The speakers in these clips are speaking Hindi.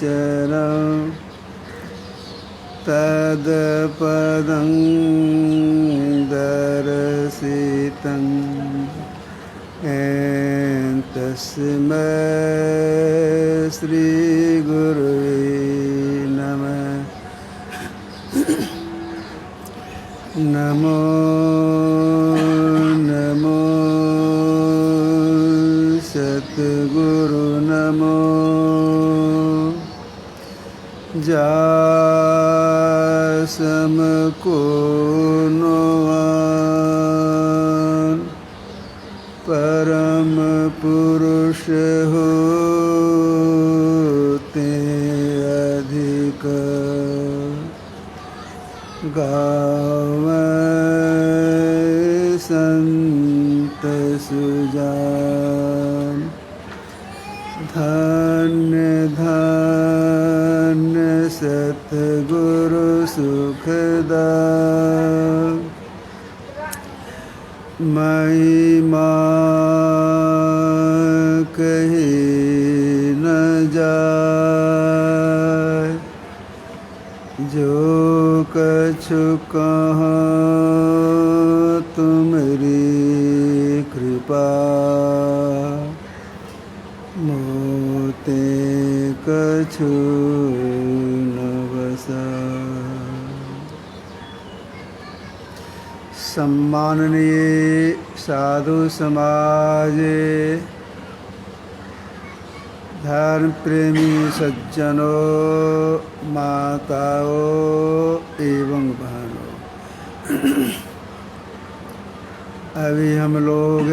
चरं तत्पदं दर्शितं तस्मै श्रीगुरुवे नमः। नमो नमो सद्गुरु नमो जासमको नोवान परम पुरुष होते अधिक गावै संत सुजान। धन्य धन्य सतगुरु सुखदायक महिमा कही न जाय। जो कछु कहाँ तुमरी कृपा मोते कछु न बसा। सम्माननीय साधु समाज, धर्म प्रेमी सज्जनों, माताओं एवं बहनों, अभी हम लोग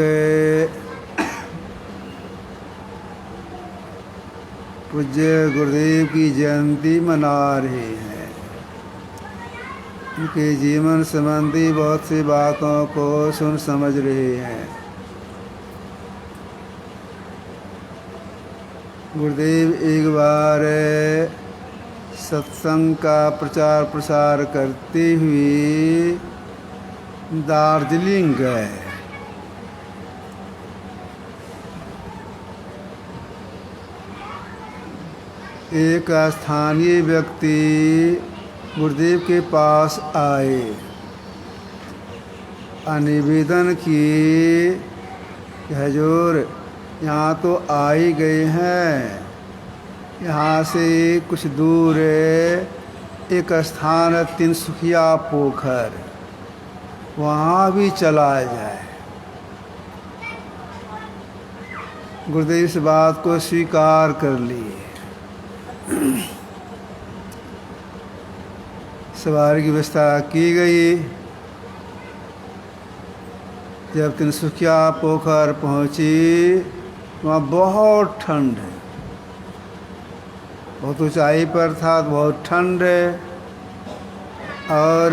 पूज्य गुरुदेव की जयंती मना रहे हैं। उनके जीवन संबंधी बहुत सी बातों को सुन समझ रहे हैं। गुरुदेव एक बार सत्संग का प्रचार प्रसार करते हुए दार्जिलिंग गए। एक स्थानीय व्यक्ति गुरुदेव के पास आए, निवेदन किए कि हजूर यहाँ तो आ ही गए हैं, यहाँ से कुछ दूर एक स्थान है तिनसुखिया पोखर, वहाँ भी चला जाए। गुरुदेव इस बात को स्वीकार कर लिए। सवारी की व्यवस्था की गई। जब तिनसुखिया पोखर पहुँची, वहाँ बहुत ठंड है, बहुत ऊंचाई पर था, बहुत ठंड है और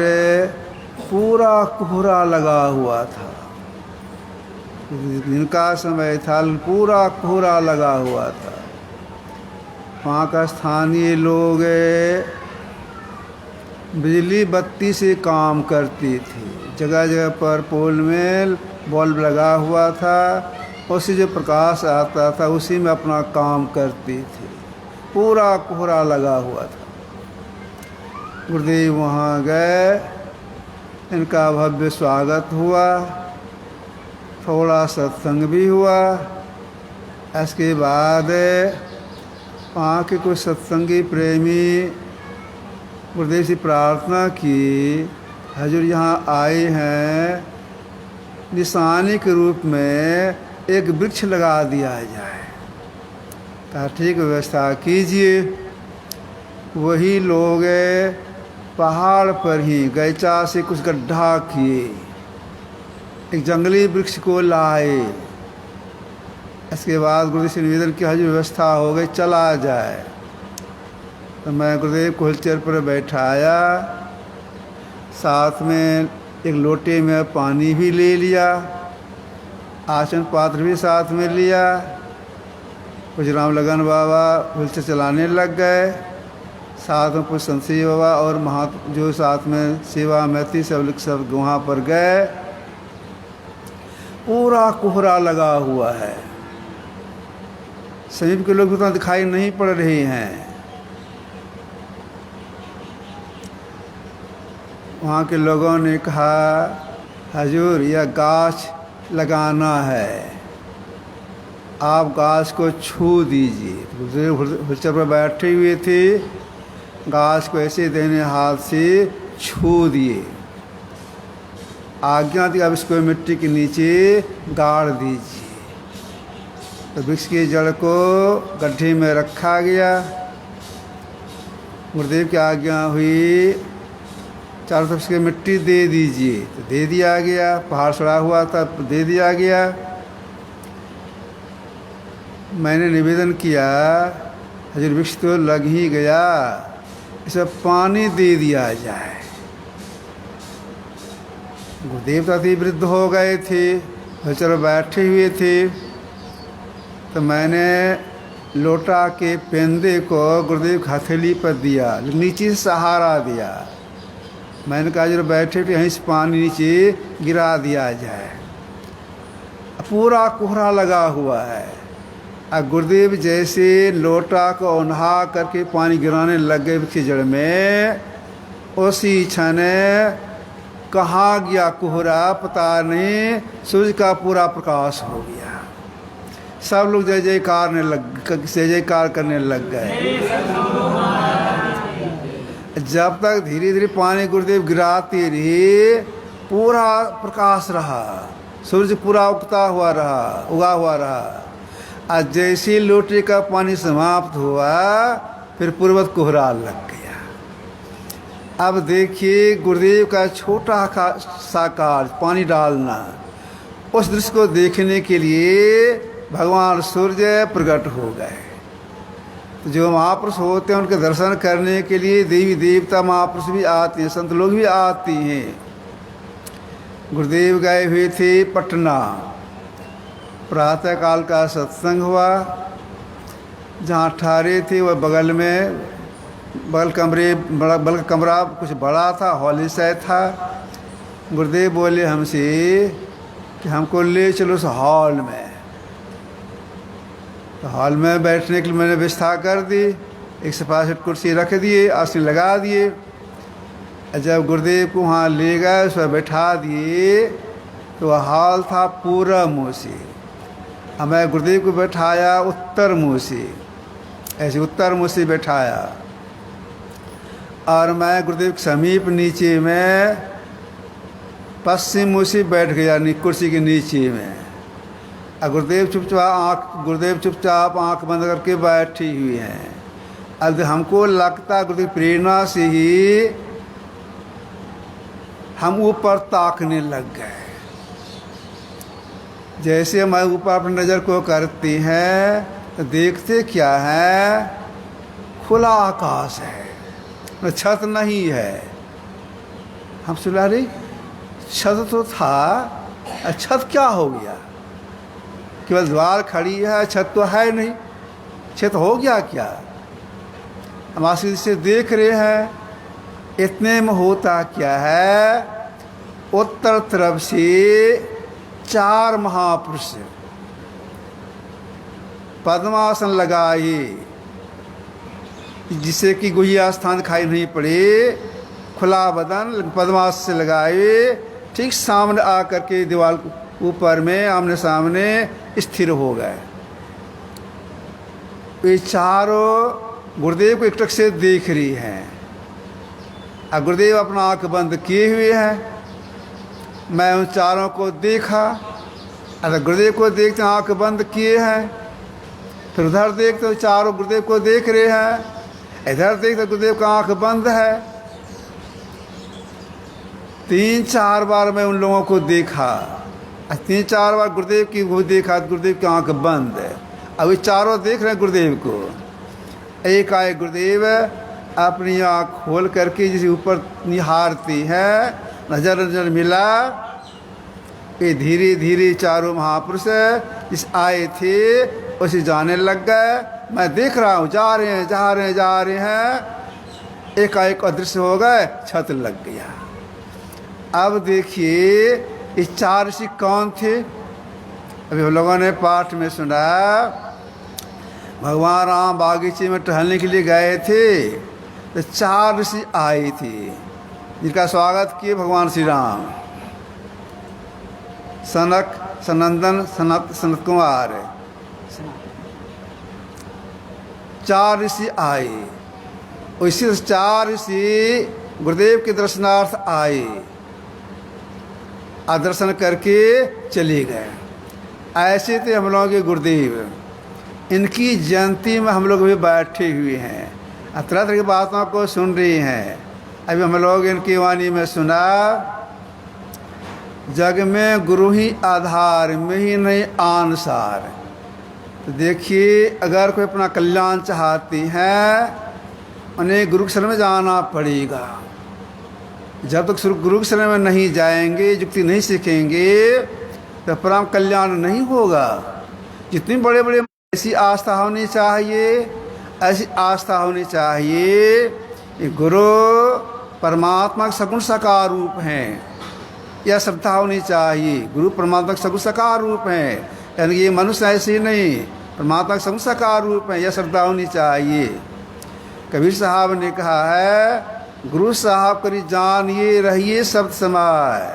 पूरा कोहरा लगा हुआ था। दिन का समय था, पूरा कोहरा लगा हुआ था। वहाँ का स्थानीय लोग बिजली बत्ती से काम करती थी। जगह जगह पर पोल में बल्ब लगा हुआ था, उससे जो प्रकाश आता था उसी में अपना काम करती थी। पूरा कोहरा लगा हुआ था। गुरुदेव वहाँ गए, इनका भव्य स्वागत हुआ, थोड़ा सत्संग भी हुआ। इसके बाद वहाँ के कुछ सत्संगी प्रेमी गुरुदेव से प्रार्थना की, हजूर यहाँ आए हैं, निशानी के रूप में एक वृक्ष लगा दिया जाए। कहा ठीक व्यवस्था कीजिए। वही लोग पहाड़ पर ही गैचा से कुछ गड्ढा किए, एक जंगली वृक्ष को लाए। इसके बाद गुरुदेव से निवेदन किया, हजूर व्यवस्था हो गई, चला जाए। तो मैं गुरुदेव को व्हीलचेयर पर बैठाया, साथ में एक लोटे में पानी भी ले लिया, आसन पात्र भी साथ में लिया। कुछ राम लगन बाबा व्हीलचेयर चलाने लग गए, साथ में कुछ संसी बाबा और जो साथ में सेवा में थी सब वहाँ पर गए। पूरा कोहरा लगा हुआ है। समीप के लोग उतना दिखाई नहीं पड़ रहे हैं। वहाँ के लोगों ने कहा, हजूर यह गाछ लगाना है, आप गाछ को छू दीजिए। गुरुदेव पर बैठे हुए थे, गाछ को ऐसे देने हाथ से छू दिए। आज्ञा दी, अब इसको मिट्टी के नीचे गाड़ दीजिए। तो वृक्ष की जड़ को गड्ढे में रखा गया। गुरुदेव की आज्ञा हुई, चारों तरफ से मिट्टी दे दीजिए, तो दे दिया गया। पहाड़ सड़ा हुआ था, दे दिया गया। मैंने निवेदन किया, हजूर वृक्ष तो लग ही गया, इसे पानी दे दिया जाए। गुरुदेव तो अति वृद्ध हो गए थे, चलो बैठे हुए थे। तो मैंने लोटा के पेंदे को गुरुदेव की हथेली पर दिया, नीचे से सहारा दिया। मैंने कहा जब बैठे थे यहीं से पानी नीचे गिरा दिया जाए। पूरा कोहरा लगा हुआ है। और गुरुदेव जैसे लोटा को उन्हा करके पानी गिराने लग गए वृक्ष जड़ में, उसी क्षण कहाँ गया कोहरा पता नहीं, सूर्य का पूरा प्रकाश हो गया। सब लोग जय जयकार करने लग गए। जब तक धीरे धीरे पानी गुरुदेव गिराते रहे, पूरा प्रकाश रहा, सूर्य पूरा उगता हुआ रहा, उगा हुआ रहा। और जैसे लोटे का पानी समाप्त हुआ, फिर पूर्वत कोहरा लग गया। अब देखिए गुरुदेव का छोटा सा कार्य पानी डालना, उस दृश्य को देखने के लिए भगवान सूर्य प्रकट हो गए। तो जो महापुरुष होते हैं उनके दर्शन करने के लिए देवी देवता महापुरुष भी आते हैं, संत लोग भी आते हैं। गुरुदेव गए हुए थे पटना, प्रातःकाल का सत्संग हुआ। जहाँ ठहरे थे वह बगल में बगल का कमरा कुछ बड़ा था, हॉल सा था। गुरुदेव बोले हमसे कि हमको ले चलो उस हॉल में। तो हॉल में बैठने के लिए मैंने व्यवस्था कर दी, एक सोफा सेट कुर्सी रख दिए, आसन लगा दिए। जब गुरुदेव को वहाँ ले गए, उस पर बैठा दिए, तो वह हॉल था पूरब मुँह से। अब मैं गुरुदेव को बैठाया उत्तर मुँह से, ऐसे उत्तर मुँह से बैठाया। और मैं गुरुदेव के समीप नीचे में पश्चिम मुँह से बैठ गया, कुर्सी के नीचे में। और गुरुदेव चुपचाप आँख बंद करके बैठी हुई हैं। अब हमको लगता गुरुदेव प्रेरणा से ही हम ऊपर ताकने लग गए। जैसे हम ऊपर अपनी नज़र को करते हैं तो देखते क्या है, खुला आकाश है, छत नहीं है। हम सुना रही छत तो था, छत क्या हो गया? केवल द्वार खड़ी है, छत तो है नहीं, छत हो गया क्या? हम आशीष से देख रहे हैं, इतने में होता क्या है, उत्तर तरफ से 4 महापुरुष पद्मासन लगाए, जिससे कि गुहिया स्थान दिखाई नहीं पड़े, खुला बदन पद्मासन से लगाए, ठीक सामने आकर के दीवार ऊपर में आमने सामने स्थिर हो गए। ये चारों गुरुदेव को एकटक से देख रही हैं। और गुरुदेव अपना आंख बंद किए हुए हैं। मैं उन चारों को देखा, अगर गुरुदेव को देखते आंख बंद किए हैं, फिर उधर देखते तो चारों गुरुदेव को देख रहे हैं, इधर देखते गुरुदेव का आंख बंद है। 3-4 बार मैं उन लोगों को देखा, 3-4 बार गुरुदेव की वो देखा, गुरुदेव की आंख बंद है। अब ये चारों देख रहे हैं गुरुदेव को। एक आए गुरुदेव अपनी आँख खोल करके जिसे ऊपर निहारती है, नजर मिला। ये धीरे धीरे चारों महापुरुष जिस आए थे उसे जाने लग गए। मैं देख रहा हूँ, जा रहे हैं। एकाएक अदृश्य हो गए, छत लग गया। अब देखिए ये 4 ऋषि कौन थे? अभी हम लोगों ने पाठ में सुना, भगवान राम बागीचे में टहलने के लिए गए थे तो 4 ऋषि आए थे जिनका स्वागत किए भगवान श्री राम। सनक, सनंदन, सनत कुमार, 4 ऋषि आए। इसी 4 ऋषि गुरुदेव के दर्शनार्थ आए और दर्शन करके चले गए। ऐसे थे हम लोगों के गुरुदेव। इनकी जयंती में हम लोग भी बैठे हुए हैं, तरह तरह की बातों को सुन रहे हैं। अभी हम लोग इनकी वाणी में सुना, जग में गुरु ही आधार, में ही नहीं आनसार। तो देखिए, अगर कोई अपना कल्याण चाहती है उन्हें गुरु के शरण में जाना पड़ेगा। जब तक गुरु के शरण में नहीं जाएंगे, युक्ति नहीं सीखेंगे, तो परम कल्याण नहीं होगा। जितनी बड़े बड़े ऐसी आस्था होनी चाहिए, ऐसी आस्था होनी चाहिए कि गुरु परमात्मा का सगुण साकार रूप हैं, यह श्रद्धा होनी चाहिए। गुरु परमात्मा का सगुण साकार रूप हैं, यानी ये मनुष्य ऐसे नहीं, परमात्मा का सगुण साकार रूप है, यह श्रद्धा होनी चाहिए। कबीर साहब ने कहा है, गुरु साहब करी जानिए रहिए शब्द समाए,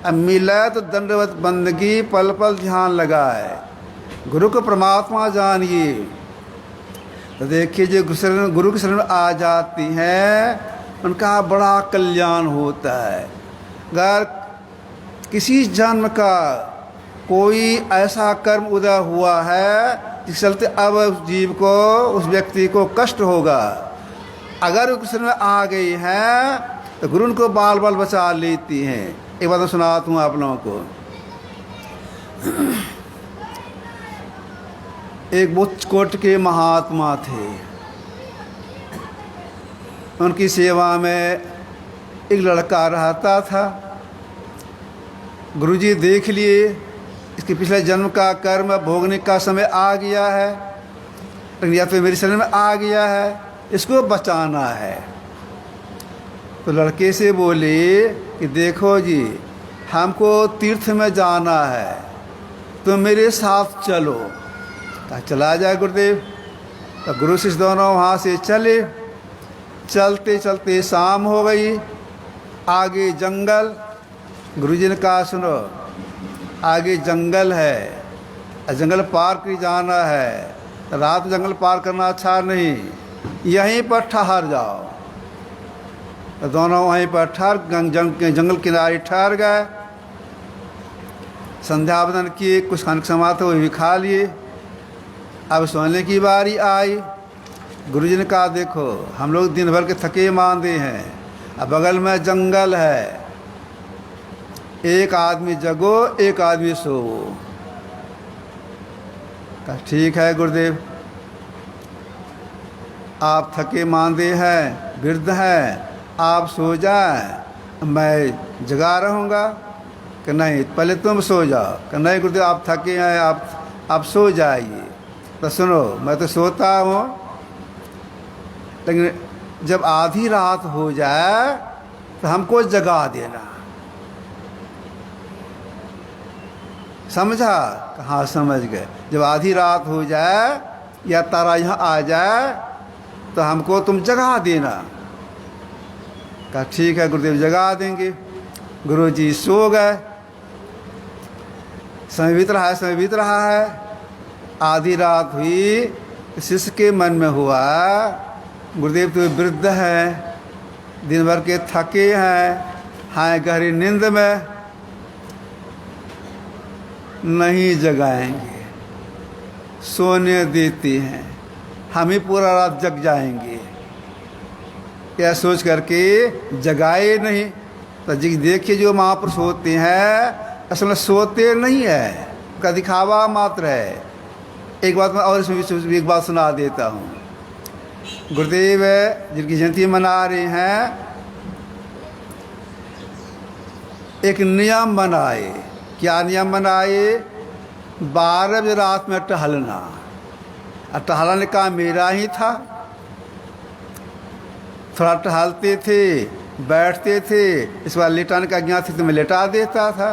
अब मिले तो दंडवत बंदगी पल पल ध्यान लगाए। गुरु को परमात्मा जानिए। तो देखिए, जो गुरु के शरण में आ जाती हैं उनका बड़ा कल्याण होता है। अगर किसी जन्म का कोई ऐसा कर्म उदय हुआ है जिसके चलते अब उस जीव को, उस व्यक्ति को कष्ट होगा, अगर उस में आ गई हैं तो गुरु उनको बाल बाल बचा लेती हैं। एक बात मैं सुनाता हूँ आप लोगों को। एक बहुत कोट के महात्मा थे, उनकी सेवा में एक लड़का रहता था। गुरुजी देख लिए इसके पिछले जन्म का कर्म भोगने का समय आ गया है, या तो मेरे शरीर में आ गया है, इसको बचाना है। तो लड़के से बोले कि देखो जी, हमको तीर्थ में जाना है, तो मेरे साथ चलो। कहा चला जाए गुरुदेव। तो गुरु शिष्य दोनों वहाँ से चले। चलते चलते शाम हो गई, आगे जंगल। गुरुजी ने कहा सुनो, आगे जंगल है, जंगल पार कर जाना है, रात जंगल पार करना अच्छा नहीं, यहीं पर ठहर जाओ। तो दोनों वहीं पर जंगल किनारे ठहर गए। संध्या वंदन किए, कुछ खाने समाते हुए भी खा लिए। अब सोने की बारी आई। गुरुजी ने कहा देखो, हम लोग दिन भर के थके मांदे हैं, अब बगल में जंगल है, एक आदमी जगो एक आदमी सोवो। कहा ठीक है गुरुदेव, आप थके मांदे हैं, वृद्ध हैं, आप सो जाएं, मैं जगा रहूँगा। कि नहीं, पहले तुम सो जाओ। कि नहीं गुरुदेव, आप थके हैं, आप सो जाइए। तो सुनो, मैं तो सोता हूँ, लेकिन जब आधी रात हो जाए तो हमको जगा देना। समझा? हाँ समझ गए। जब आधी रात हो जाए या तारा यहाँ आ जाए तो हमको तुम जगा देना। कहा ठीक है गुरुदेव, जगा देंगे। गुरुजी सो गए। समय बीत रहा है। आधी रात हुई, शिष्य के मन में हुआ, गुरुदेव तो वृद्ध हैं, दिन भर के थके हैं गहरी नींद में, नहीं जगाएंगे, सोने देती हैं, हम ही पूरा रात जग जाएंगे। यह सोच करके जगाए नहीं। तो देखिए, जो महापुरुष होते हैं असल में सोते नहीं है, का दिखावा मात्र है। एक बात मैं और इसमें एक बात सुना देता हूँ। गुरुदेव जिनकी जयंती मना रहे हैं, एक नियम बनाए। क्या नियम बनाए? 12 बजे रात में टहलना। और टहलने का मेरा ही था। थोड़ा टहलते थे, बैठते थे, इस बार लेटाने का ज्ञान थी तो मैं लेटा देता था।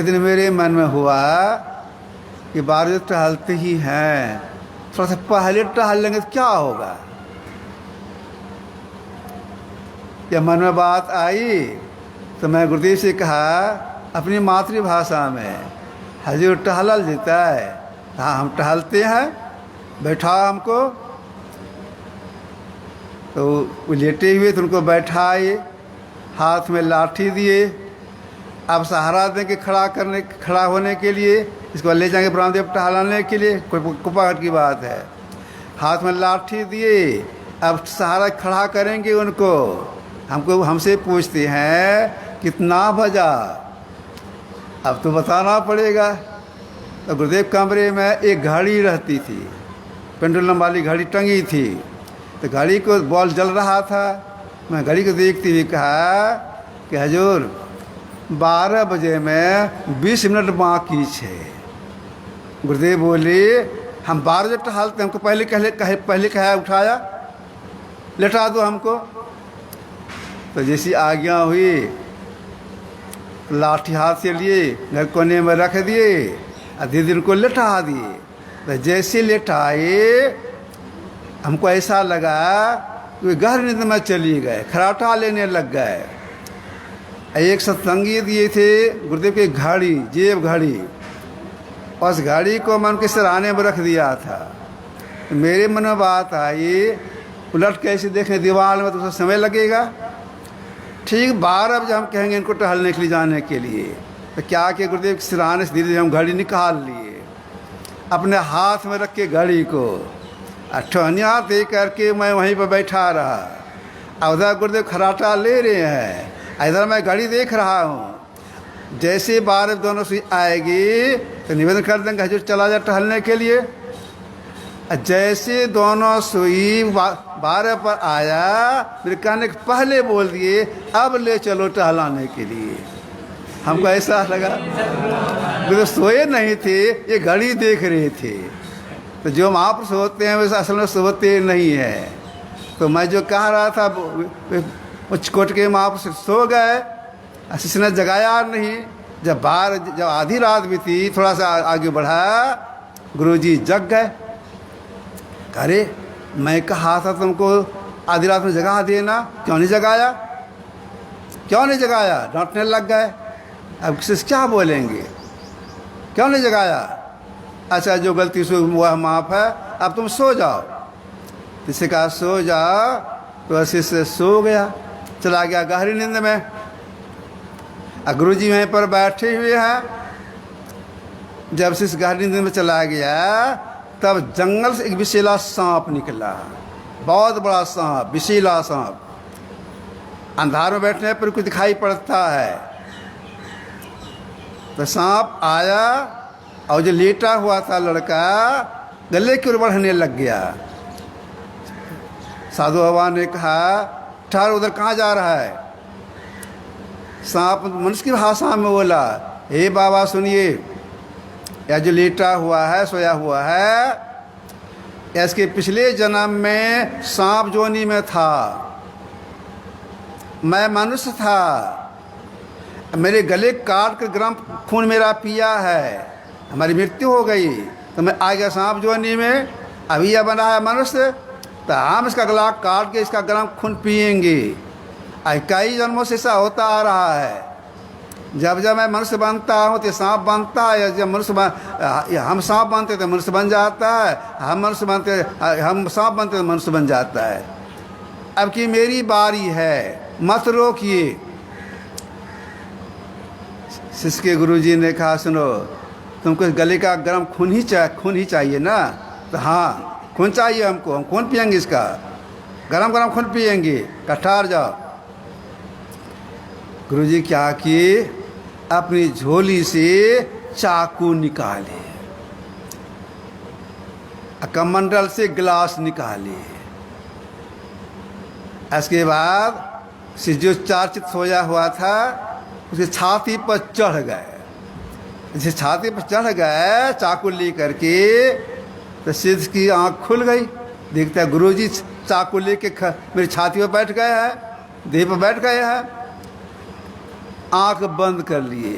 इतने मेरे मन में हुआ कि बार टहलते ही हैं, थोड़ा सा पहले टहल लेंगे तो क्या होगा। जब मन में बात आई तो मैं गुरुदेव से कहा अपनी मातृभाषा में, हजूर टहलल जीता है। हाँ हम टहलते हैं, बैठा हमको। तो वो लेटे हुए तो उनको बैठाए, हाथ में लाठी दिए। अब सहारा दें कि खड़ा होने के लिए, इसको ले जाएंगे ब्रह्मदेव टहलाने के लिए, कोई कुपाहट की बात है। हाथ में लाठी दिए, अब सहारा खड़ा करेंगे उनको। हमसे पूछते हैं कितना बजा, अब तो बताना पड़ेगा। तो गुरुदेव कमरे में एक घड़ी रहती थी, पेंडुलम वाली घड़ी टंगी थी। तो घड़ी को बॉल जल रहा था, मैं घड़ी को देखती हुई कहा कि हजूर 12 बजे में 20 मिनट बाकी है। गुरुदेव बोले हम 12 बजे टहलते, हमको पहले कहा उठाया, लेटा दो हमको। तो जैसी आज्ञा हुई, लाठी हाथ से लिए, घर कोने में रख दिए, धीरे धीरे को लेटा दिए। तो जैसे लेटाए हमको ऐसा लगा कि गहरी नींद में चली गए, खराटा लेने लग गए। एक सत्संगी दिए थे गुरुदेव की घड़ी, जेब घड़ी, उस घड़ी को मैं उनके सिरहाने में रख दिया था। तो मेरे मन में बात आई, उलट कैसे देखें दीवार में तो उसका समय लगेगा। ठीक 12 बजे हम कहेंगे इनको टहलने के लिए जाने के लिए। तो क्या कि गुरुदेव के सिरहाने से धीरे धीरे हम घड़ी निकाल लिए, अपने हाथ में रख के घड़ी को ठहनिया दे करके मैं वहीं पर बैठा रहा। उधर गुरुदेव खराटा ले रहे हैं, इधर मैं घड़ी देख रहा हूँ। जैसे 12 दोनों सुई आएगी तो निवेदन कर देंगे हजूर चला जा टहलने के लिए। जैसे दोनों सुई 12 पर आया, मेरे कहने के पहले बोल दिए अब ले चलो टहलाने के लिए। हमको ऐसा लगा तो सोए नहीं थे, ये घड़ी देख रहे थे। तो जो महापुरुष होते हैं वैसे असल में सोते नहीं है। तो मैं जो कह रहा था कोट के महापुरुष सो गए, किसी ने जगाया नहीं। जब आधी रात भी थी, थोड़ा सा आगे बढ़ा, गुरुजी जग गए। अरे मैं कहा था तुमको आधी रात में जगा देना, क्यों नहीं जगाया, क्यों नहीं जगाया? डांटने लग गए। अब किसी से क्या बोलेंगे, क्यों नहीं जगाया? अच्छा जो गलती से हुआ माफ़ है, अब तुम सो जाओ। किसी कहा सो जाओ, तो ऐसे से सो गया, चला गया गहरी नींद में। गुरुजी वहीं पर बैठे हुए हैं। जब से इस गहरी नींद में चला गया, तब जंगल से एक विशीला सांप निकला, बहुत बड़ा सांप, विशीला सांप। अंधार में बैठने पर कुछ दिखाई पड़ता है। तो सांप आया और जो लेटा हुआ था लड़का गले की ओर बढ़ने लग गया। साधु बाबा ने कहा ठहर, उधर कहाँ जा रहा है? सांप मनुष्य की भाषा में बोला, हे बाबा सुनिए, यह जो लेटा हुआ है, सोया हुआ है, इसके पिछले जन्म में सांप जोनी में था, मैं मनुष्य था, मेरे गले काट कर गर्म खून मेरा पिया है, हमारी मृत्यु हो गई, तो मैं आ गया सांप जोनी में। अभी यह बना है मनुष्य, तो हम इसका गला काट के इसका गर्म खून पिएंगे। कई जन्मों से ऐसा होता आ रहा है। जब जब मैं मनुष्य बनता हूँ तो सांप बनता है, जब हम सांप बनते तो मनुष्य बन जाता है, हम सांप बनते तो मनुष्य बन जाता है। अब कि मेरी बारी है, मत रोकिए। शिष्य के गुरुजी ने कहा सुनो, तुमको गले का गर्म खून ही चाहिए ना? तो हाँ खून चाहिए हमको, हम खून पिएंगे, इसका गरम खून पिएंगे। कठार जाओ। गुरुजी क्या किए, अपनी झोली से चाकू निकाले, कमंडल से गिलास निकाले। इसके बाद से जो चार्चित सोया हुआ था उसकी छाती पर चढ़ गए। जैसे छाती पर चढ़ गए चाकू ले करके, तो सिद्ध की आंख खुल गई। देखता है गुरुजी चाकू लेके मेरी छाती पर बैठ गए हैं, देह पर बैठ गए हैं। आंख बंद कर लिए।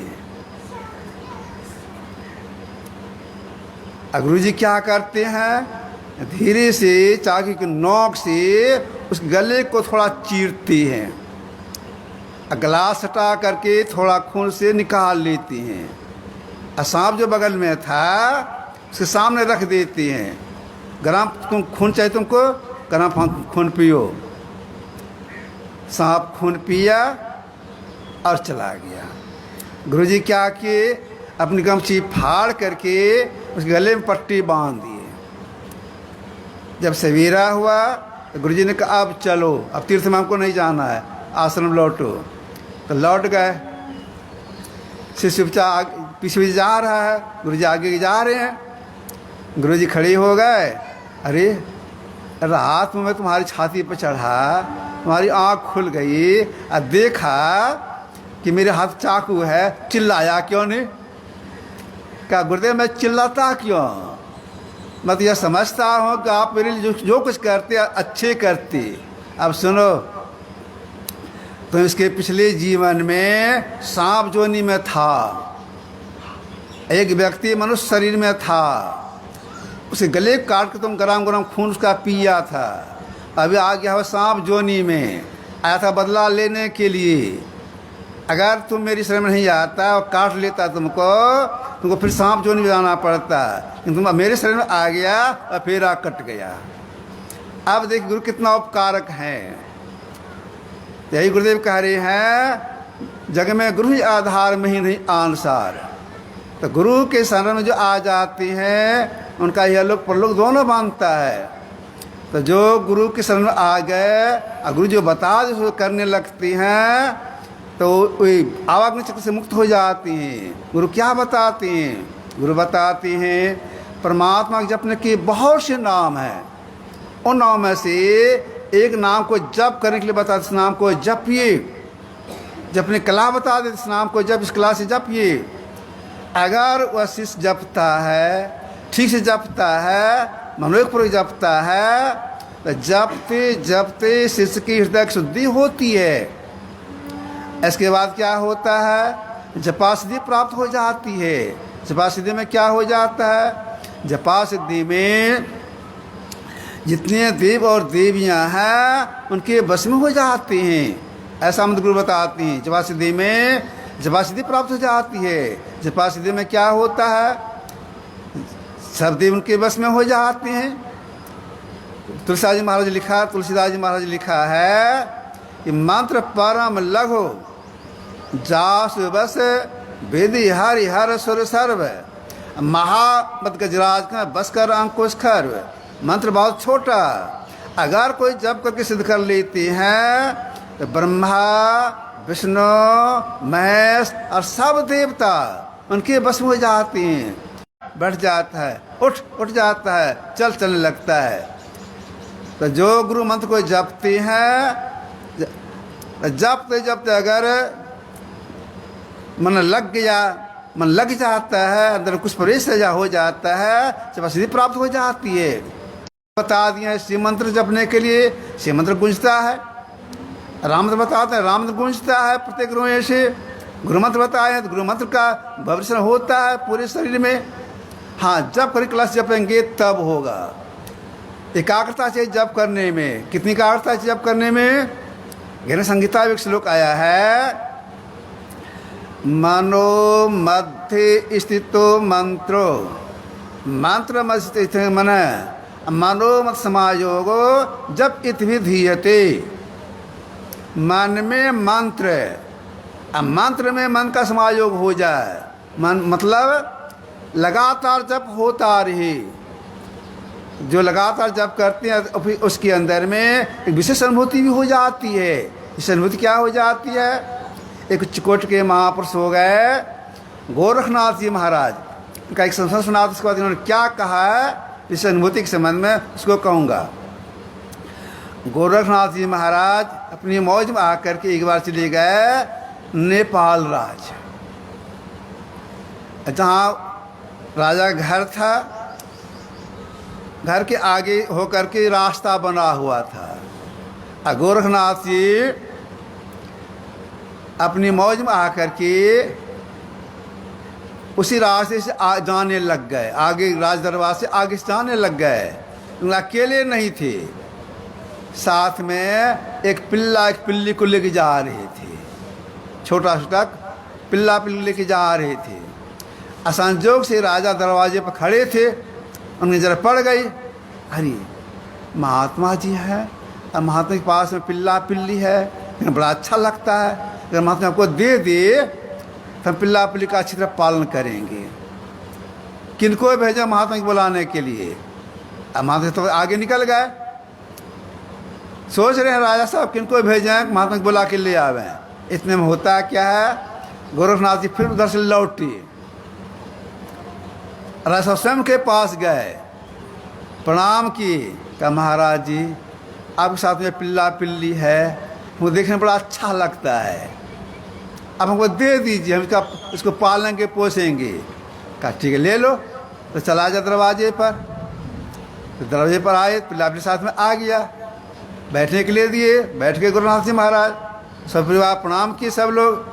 गुरु जी क्या करते हैं, धीरे से चाकू की नोक से उस गले को थोड़ा चीरती हैं, ग्लास हटा करके थोड़ा खून से निकाल लेती हैं, और सांप जो बगल में था उसके सामने रख देती हैं। गरम तुम खून चाहिए तुमको, गरम खून पियो। सांप खून पिया और चला गया। गुरुजी क्या किए, अपनी गमछी फाड़ करके उस गले में पट्टी बांध दिए। जब सवेरा हुआ तो गुरुजी ने कहा अब चलो, अब तीर्थ में हमको नहीं जाना है, आश्रम लौटो। तो लौट गए। शिष्य पीछे जा रहा है, गुरुजी आगे जा रहे हैं। गुरुजी खड़े हो गए, अरे रात में मैं तुम्हारी छाती पर चढ़ा, तुम्हारी आँख खुल गई और देखा कि मेरे हाथ चाकू है, चिल्लाया क्यों नहीं? क्या गुरुदेव मैं चिल्लाता क्यों? मैं तो यह समझता हूँ कि आप मेरे लिए जो कुछ करते अच्छे करते। अब सुनो, तो इसके पिछले जीवन में सांप जोनी में था, एक व्यक्ति मनुष्य शरीर में था, उसे गले काट के तुम गरम गरम खून उसका पिया था। अभी आ गया हो सांप जोनी में, आया था बदला लेने के लिए। अगर तुम मेरी शरण में नहीं आता और काट लेता तुमको फिर सांप जोनी में जाना पड़ता, लेकिन तुम मेरे शरण में आ गया और फेरा कट गया। अब देख गुरु कितना उपकारक है। यही गुरुदेव कह रहे हैं, जग में गुरु ही आधार में ही नहीं आनसार। तो गुरु के शरण में जो आ जाती हैं उनका यह लोग परलोक दोनों मानता है। तो जो गुरु के शरण में आ गए और गुरु जो बता दे करने लगती हैं तो वही आवागमन चक्र से मुक्त हो जाती हैं। गुरु क्या बताते हैं? गुरु बताते हैं परमात्मा के जपने के बहुत से नाम हैं। उन नाम में से एक नाम को जप करने के लिए बताते, इस नाम को जपिए। जपने कला बता देते, इस नाम को जप, इस कला से जपिए। अगर वह शिष्य जपता है, ठीक से जपता है, मनोयोगपूर्वक जपता है, तो जपते जपते शिष्य की हृदय शुद्धि होती है। इसके बाद क्या होता है? जपा सिद्धि प्राप्त हो जाती है। जपा सिद्धि में क्या हो जाता है? जपा सिद्धि में जितने देव और देवियां हैं उनके बस में हो जाते हैं। ऐसा मत गुरु बताते हैं। जपा सिद्धि में जपा सिद्धि प्राप्त हो जाती है। जपा सिद्धि में क्या होता है? सब देव उनके बस में हो जाते हैं। तुलसीदास जी महाराज लिखा है कि मंत्र परम लघु जास बस वेदी हरि हर सुर सर्व महामत गजराज का बस कर अंकुश खर्व। मंत्र बहुत छोटा, अगर कोई जप करके सिद्ध कर लेते हैं तो ब्रह्मा विष्णु महेश और सब देवता उनके बस में हो जाते हैं। बैठ जाता है, उठ जाता है, चलने लगता है। तो जो गुरु मंत्र को जपते हैं, जपते अगर मन लग जाता है, अंदर कुछ प्रवेश हो जाता है, जब सिद्धि प्राप्त हो जाती है। बता दिए शिव मंत्र जपने के लिए शिव मंत्र गूंजता है। राम मंत्र बताते हैं, राम मंत्र गूंजता है प्रत्येक रोए से। गुरु मंत्र बताए तो गुरु मंत्र का भविष्य होता है पूरे शरीर में। हाँ, जब करी क्लास जपेंगे तब होगा। एकाग्रता चाहिए जप करने में। कितनी एकाग्रता चाहिए जप करने में? ज्ञान संहिता में एक श्लोक आया है, मनो मध्य स्थितो मंत्रो मंत्र मध्य मन मनोमत समायोगो जप इति धीयते। मन में मंत्र, मंत्र में मन का समायोग हो जाए। मन मतलब लगातार जप होता रहे। जो लगातार जप करते हैं उसके अंदर में एक विशेष अनुभूति भी हो जाती है। इस अनुभूति क्या हो जाती है? एक चिकोट के महापुरुष हो गए गोरखनाथ जी महाराज का एक संस्मरण सुना, उसके बाद इन्होंने क्या कहा है इस अनुभूति के संबंध में उसको कहूँगा। गोरखनाथ जी महाराज अपनी मौज में आकर के एक बार चले गए नेपाल राज, जहाँ राजा घर था। घर के आगे होकर के रास्ता बना हुआ था। गोरखनाथ जी अपनी मौज में आकर के उसी रास्ते से जाने लग गए, आगे राज दरबार से आगे से जाने लग गए। अकेले नहीं थे, साथ में एक पिल्ली को लेके जा रहे थे, छोटा छोटा पिल्ला लेके जा रहे थे। असंजोग से राजा दरवाजे पर खड़े थे, उन्हें नजर पड़ गई, अरे महात्मा जी है और महात्मा के पास में पिल्ली है, बड़ा अच्छा लगता है। अगर महात्मा को दे दे तो हम पिल्ली का अच्छी तरह पालन करेंगे। किनको भेजा महात्मा को बुलाने के लिए? अब महात्मा तो आगे निकल गए, सोच रहे हैं राजा साहब किनको भेजें महात्मा को बुला के ले आवे। इतने में होता क्या है, गोरखनाथ जी फिर उधर से लौटी, राजा साहब स्वयं के पास गए, प्रणाम किए, कहा महाराज जी आपके साथ में पिल्ली है, वो देखने में बड़ा अच्छा लगता है, अब हमको दे दीजिए, हम इसको पालेंगे पोसेंगे। कहा ठीक है ले लो। तो चला जा दरवाजे पर, तो दरवाजे पर आए, पिल्ली साथ में आ गया, बैठने के लिए दिए, बैठ के गुरुनाथ जी महाराज सब परिवार प्रणाम किए सब लोग।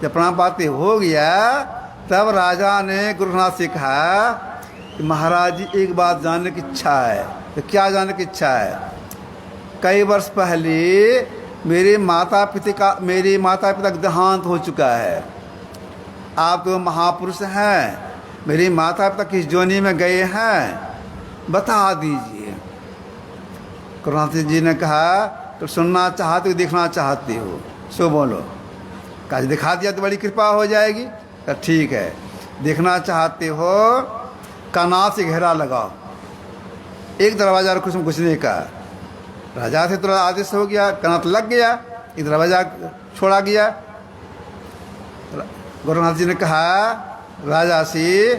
जब प्रणाम पाते हो गया तब राजा ने गुरुनाथ से कहा कि महाराज जी एक बात जानने की इच्छा है। तो क्या जानने की इच्छा है? कई वर्ष पहले मेरे माता पिता का देहांत हो चुका है, आप तो महापुरुष हैं, मेरे माता पिता किस जोनी में गए हैं बता दीजिए। गुरुनाथ जी ने कहा तो सुनना चाहते हो देखना चाहते हो सो बोलो। कहा दिखा दिया तो बड़ी कृपा हो जाएगी। कहा ठीक है, देखना चाहते हो कानात से घेरा लगाओ, एक दरवाज़ा रखो उसमें घुसने का। राजा से तुरंत आदेश हो गया, कानात लग गया, एक दरवाज़ा छोड़ा गया। गुरुनाथ जी ने कहा राजा से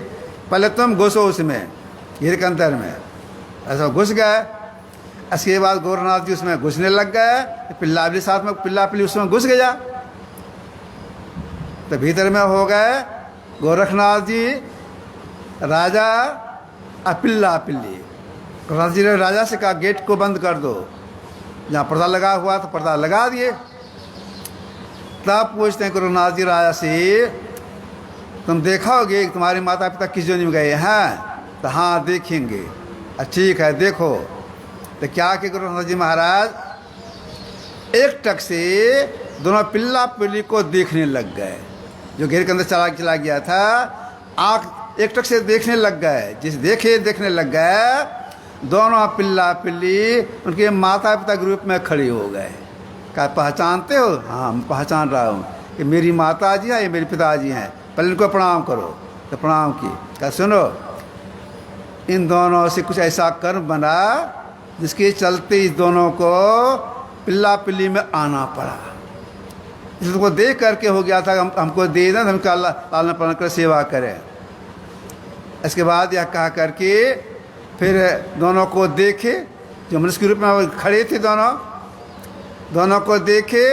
पहले तुम घुसो उसमें घेर के अंदर में। ऐसा घुस गए। इसके बाद गोरखनाथ जी उसमें घुसने लग गए, पिल्ली साथ में पिल्ली उसमें घुस गया। तो भीतर में हो गए गोरखनाथ जी, राजा और पिल्ली। गोरखनाथ जी ने राजा से कहा गेट को बंद कर दो, जहाँ पर्दा लगा हुआ तो पर्दा लगा दिए। तब पूछते हैं गोरखनाथ जी राजा से तुम देखोगे तुम्हारे माता पिता किस जोनी में गए हैं? तो हाँ देखेंगे। ठीक है देखो। तो क्या कि गुरुनाथ जी महाराज एक टक से दोनों पिल्ली को देखने लग गए। जो घेर के अंदर चला गया था, आँख एक टक से देखने लग गए। जिस देखने लग गए, दोनों पिल्ली उनके माता पिता के रूप में खड़े हो गए। क्या पहचानते हो? हाँ पहचान रहा हूँ, ये मेरी माता जी हैं, ये मेरे पिताजी हैं, पहले इनको प्रणाम करो। तो प्रणाम की। क्या सुनो, इन दोनों से कुछ ऐसा कर्म बना जिसके चलते इस दोनों को पिल्ली में आना पड़ा। इसको देख करके हो गया था हमको दे दें, हम क्या लालन पालन कर सेवा करें। इसके बाद यह कहा करके फिर दोनों को देखे, जो मनुष्य के रूप में खड़े थे दोनों को देखे,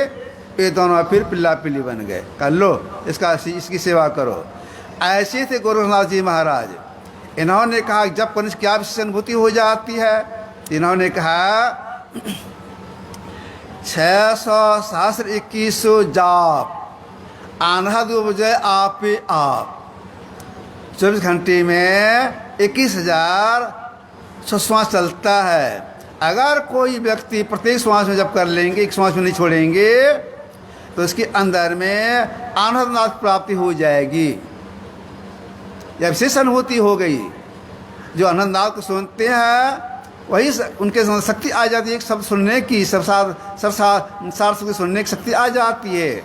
ये दोनों फिर पिल्ली बन गए। कहा लो इसकी सेवा करो। ऐसे थे गोरखनाथ जी महाराज। इन्होंने कहा जब कनिष्ठ क्या विशेष अनुभूति हो जाती है? इन्होंने कहा 600 सहस्र 2100 जाप अनहद उपजय आप 24 घंटे में 21,000 श्वास चलता है। अगर कोई व्यक्ति प्रत्येक श्वास में जब कर लेंगे, एक श्वास में नहीं छोड़ेंगे, तो इसके अंदर में आनंदनाथ प्राप्ति हो जाएगी। यह विशेष अनुभूति हो गई। जो आनंदनाथ को सुनते हैं वही उनके शक्ति आ जाती है, एक शब्द सुनने की, सब सार सुनने की शक्ति आ जाती है।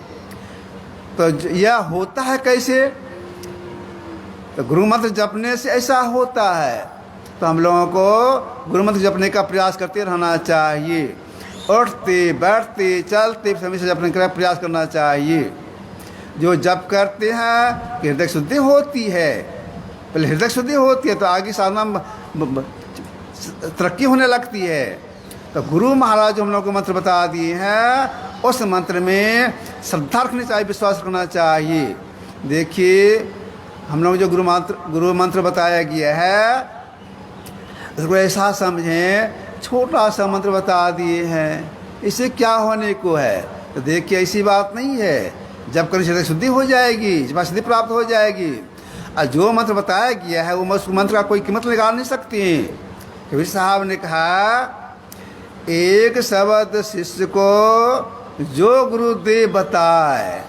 तो यह होता है कैसे? तो गुरु मंत्र जपने से ऐसा होता है। तो हम लोगों को गुरु मंत्र जपने का प्रयास करते रहना चाहिए। उठते बैठते चलते समय से जपने का प्रयास करना चाहिए। जो जप करते हैं हृदय शुद्धि होती है। पहले हृदय शुद्धि होती है तो आगे साधना तरक्की होने लगती है। तो गुरु महाराज जो हम लोग को मंत्र बता दिए हैं, उस मंत्र में श्रद्धा रखनी चाहिए, विश्वास रखना चाहिए। देखिए हम लोग जो गुरु मंत्र बताया गया है, इसको ऐसा समझें छोटा सा मंत्र बता दिए हैं, इससे क्या होने को है? तो देखिए ऐसी बात नहीं है। जब कभी हृदय शुद्धि हो जाएगी, जब शुद्धि प्राप्त हो जाएगी। और जो मंत्र बताया गया है वो उस मंत्र का कोई कीमत निकाल नहीं सकती। कबीर साहब ने कहा, एक शब्द शिष्य को जो गुरुदेव बताए,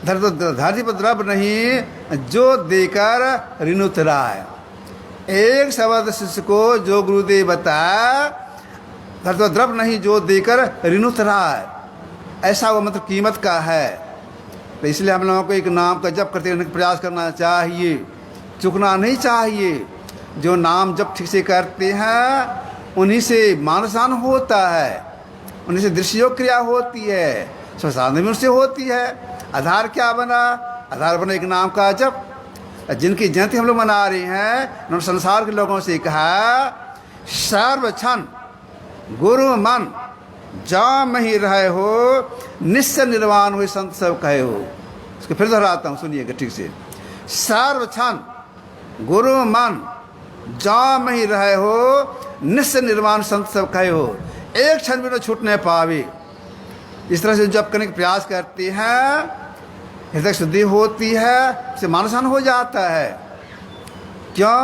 धरती पर द्रव नहीं जो देकर ऋण उतराए। एक शब्द शिष्य को जो गुरुदेव बताए, धरती पर द्रव नहीं जो देकर ऋण उतराए। ऐसा वो मंत्र कीमत का है। तो इसलिए हम लोगों को एक नाम का जप करते रहने का प्रयास करना चाहिए, चुकना नहीं चाहिए। जो नाम जप ठीक से करते हैं उन्हीं से मानसान होता है, उन्हीं से दृश्योग क्रिया होती है, स्वसाधन भी उनसे होती है। आधार क्या बना? आधार बना एक नाम का जप। जिनकी जयंती हम लोग मना रहे हैं, उन्होंने संसार के लोगों से कहा, सर्वक्षण गुरु मन जा में ही रहे हो, निश्चय निर्वाण हुए संत सब कहे हो। इसको फिर दोहराता हूँ, सुनिएगा ठीक से। सर्वक्षण गुरु मन जा में ही रहे हो, निश्चय निर्वाण संत सब कहे हो। एक क्षण भी न छूटने पावे। इस तरह से जप करने का प्रयास करते हैं, हृदय शुद्धि होती है, से मानसान हो जाता है। क्यों?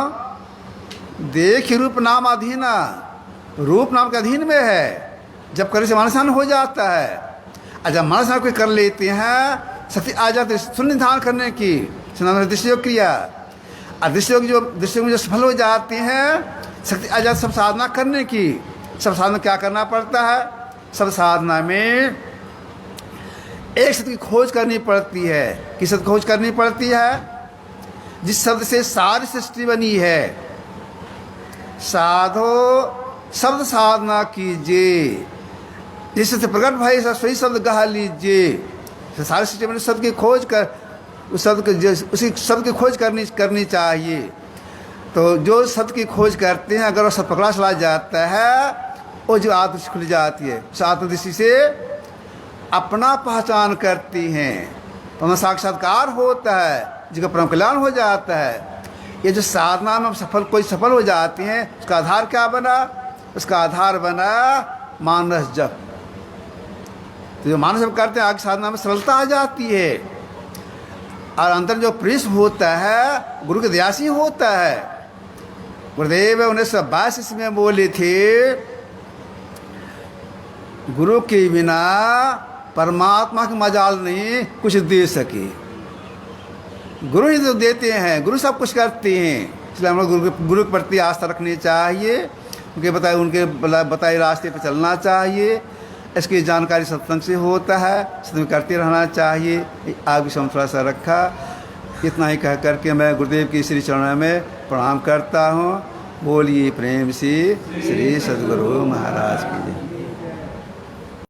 देख रूप नाम अधीना, रूप नाम के अधीन में है। जब करने से मानसान हो जाता है। और जब मानसान कोई कर लेते हैं, शक्ति आ जाती है सुन निधान करने की, दृश्योग क्रिया। और दृश्योग में जो सफल हो जाती हैं, शक्ति आ जाती सब साधना करने की। सब साधना क्या करना पड़ता है? सब साधना में एक शब्द की खोज करनी पड़ती है। किस शब्द की खोज करनी पड़ती है? जिस शब्द से सारी सृष्टि बनी है। साधो शब्द साधना कीजिए, जिससे प्रकट भाई सही शब्द गा लीजिए। सारी सृष्टि बनी शब्द की खोज कर, उस शब्द उसी शब्द की खोज करनी चाहिए। तो जो शब्द की खोज करते हैं, अगर वो शब्द पकड़ा चला जाता है, वो जो आत्मदृष्टि खुल जाती है, उस आत्मदृष्टि से अपना पहचान करती हैं, तो हमें साक्षात्कार होता है, जिसका परम कल्याण हो जाता है। ये जो साधना में कोई सफल हो जाती हैं, उसका आधार क्या बना? उसका आधार बना मानस जप। तो जो मानस जप करते हैं, आगे साधना में सरलता आ जाती है। और अंतर जो प्रिंस होता है, गुरु के दया से होता है। गुरुदेव 1922 में बोले थे, गुरु के बिना परमात्मा की मजाल नहीं कुछ दे सके। गुरु ही तो देते हैं, गुरु सब कुछ करते हैं। इसलिए हम लोग गुरु के प्रति आस्था रखनी चाहिए, उनके बताए रास्ते पर चलना चाहिए। इसकी जानकारी सत्संग से होता है, सत्संग करते रहना चाहिए। आगे से हम थोड़ा सा रखा, इतना ही कह करके मैं गुरुदेव की श्री चरणों में प्रणाम करता हूँ। बोलिए प्रेम से श्री सद्गुरु महाराज की जय।